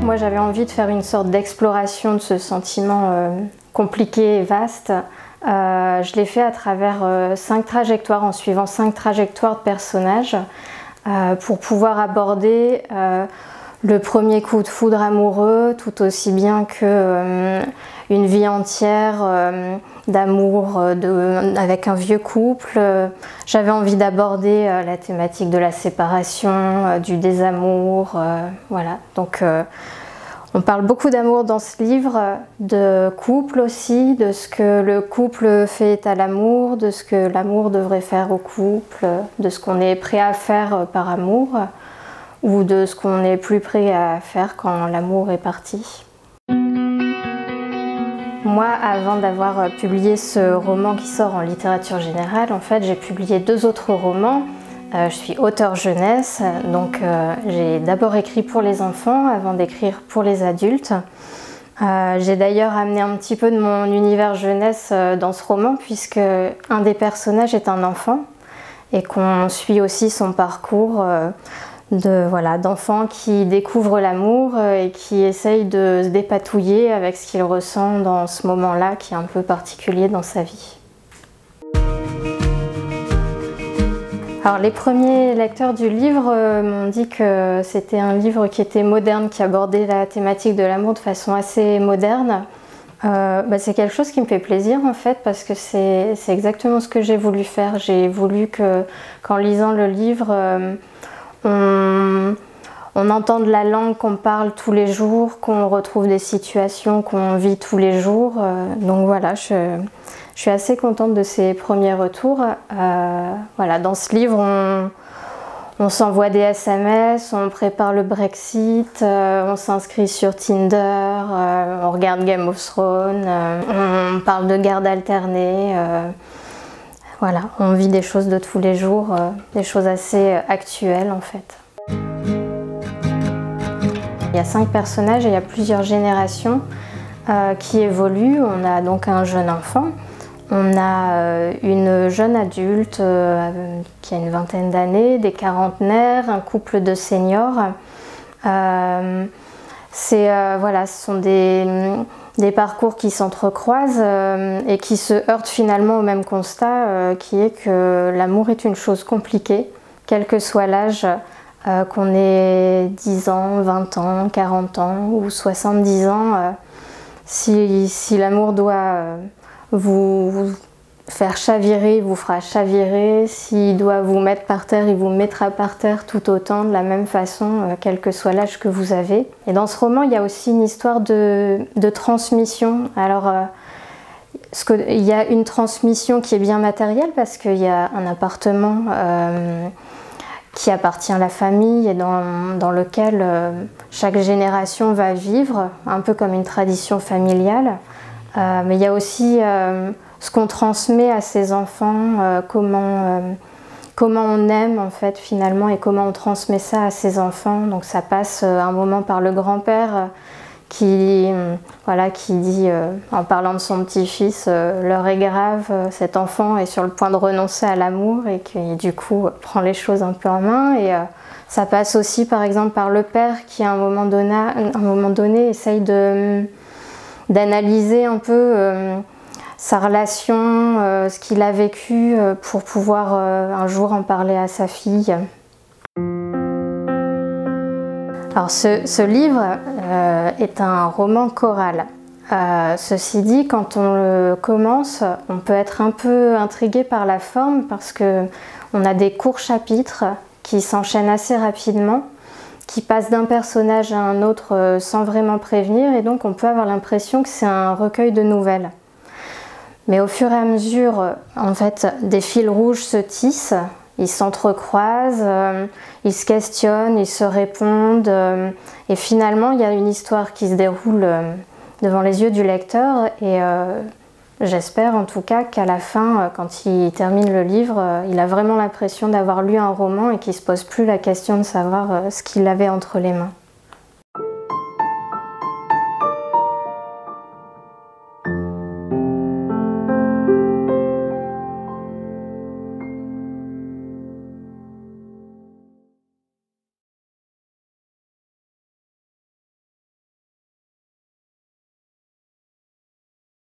Moi, j'avais envie de faire une sorte d'exploration de ce sentiment compliqué et vaste. Je l'ai fait à travers 5 trajectoires, en suivant 5 trajectoires de personnages, pour pouvoir aborder le premier coup de foudre amoureux, tout aussi bien que une vie entière d'amour avec un vieux couple. J'avais envie d'aborder la thématique de la séparation, du désamour, voilà. Donc on parle beaucoup d'amour dans ce livre, de couple aussi, de ce que le couple fait à l'amour, de ce que l'amour devrait faire au couple, de ce qu'on est prêt à faire par amour, ou de ce qu'on n'est plus prêt à faire quand l'amour est parti. Moi, avant d'avoir publié ce roman qui sort en littérature générale, en fait, j'ai publié 2 autres romans. Je suis auteure jeunesse, donc j'ai d'abord écrit pour les enfants avant d'écrire pour les adultes. J'ai d'ailleurs amené un petit peu de mon univers jeunesse dans ce roman, puisque un des personnages est un enfant et qu'on suit aussi son parcours d'enfant qui découvre l'amour et qui essaye de se dépatouiller avec ce qu'il ressent dans ce moment-là qui est un peu particulier dans sa vie. Alors, les premiers lecteurs du livre m'ont dit que c'était un livre qui était moderne, qui abordait la thématique de l'amour de façon assez moderne. C'est quelque chose qui me fait plaisir en fait, parce que c'est exactement ce que j'ai voulu faire. J'ai voulu qu'en lisant le livre, on entende la langue qu'on parle tous les jours, qu'on retrouve des situations qu'on vit tous les jours. Donc voilà, je suis assez contente de ces premiers retours. Voilà, dans ce livre, on s'envoie des SMS, on prépare le Brexit, on s'inscrit sur Tinder, on regarde Game of Thrones, on parle de garde alternée. Voilà, on vit des choses de tous les jours, des choses assez actuelles en fait. Il y a 5 personnages et il y a plusieurs générations qui évoluent. On a donc un jeune enfant, on a une jeune adulte qui a une vingtaine d'années, des quarantenaires, un couple de seniors. Voilà, ce sont des parcours qui s'entrecroisent et qui se heurtent finalement au même constat qui est que l'amour est une chose compliquée, quel que soit l'âge, qu'on ait 10 ans, 20 ans, 40 ans ou 70 ans. Si l'amour doit vous faire chavirer, il vous fera chavirer. S'il doit vous mettre par terre, il vous mettra par terre tout autant, de la même façon, quel que soit l'âge que vous avez. Et dans ce roman, il y a aussi une histoire de transmission. Alors, il y a une transmission qui est bien matérielle, parce qu'il y a un appartement qui appartient à la famille et dans lequel chaque génération va vivre, un peu comme une tradition familiale. Mais il y a aussi ce qu'on transmet à ses enfants, comment on aime en fait finalement et comment on transmet ça à ses enfants. Donc ça passe un moment par le grand-père qui dit, en parlant de son petit-fils, l'heure est grave, cet enfant est sur le point de renoncer à l'amour et qui du coup prend les choses un peu en main. Et ça passe aussi par exemple par le père qui à un moment donné essaye d'analyser un peu sa relation, ce qu'il a vécu pour pouvoir un jour en parler à sa fille. Alors ce livre est un roman choral. Ceci dit, quand on le commence, on peut être un peu intrigué par la forme parce qu'on a des courts chapitres qui s'enchaînent assez rapidement, qui passent d'un personnage à un autre sans vraiment prévenir, et donc on peut avoir l'impression que c'est un recueil de nouvelles. Mais au fur et à mesure, en fait, des fils rouges se tissent, ils s'entrecroisent, ils se questionnent, ils se répondent, et finalement il y a une histoire qui se déroule devant les yeux du lecteur, et j'espère en tout cas qu'à la fin, quand il termine le livre, il a vraiment l'impression d'avoir lu un roman et qu'il ne se pose plus la question de savoir ce qu'il avait entre les mains.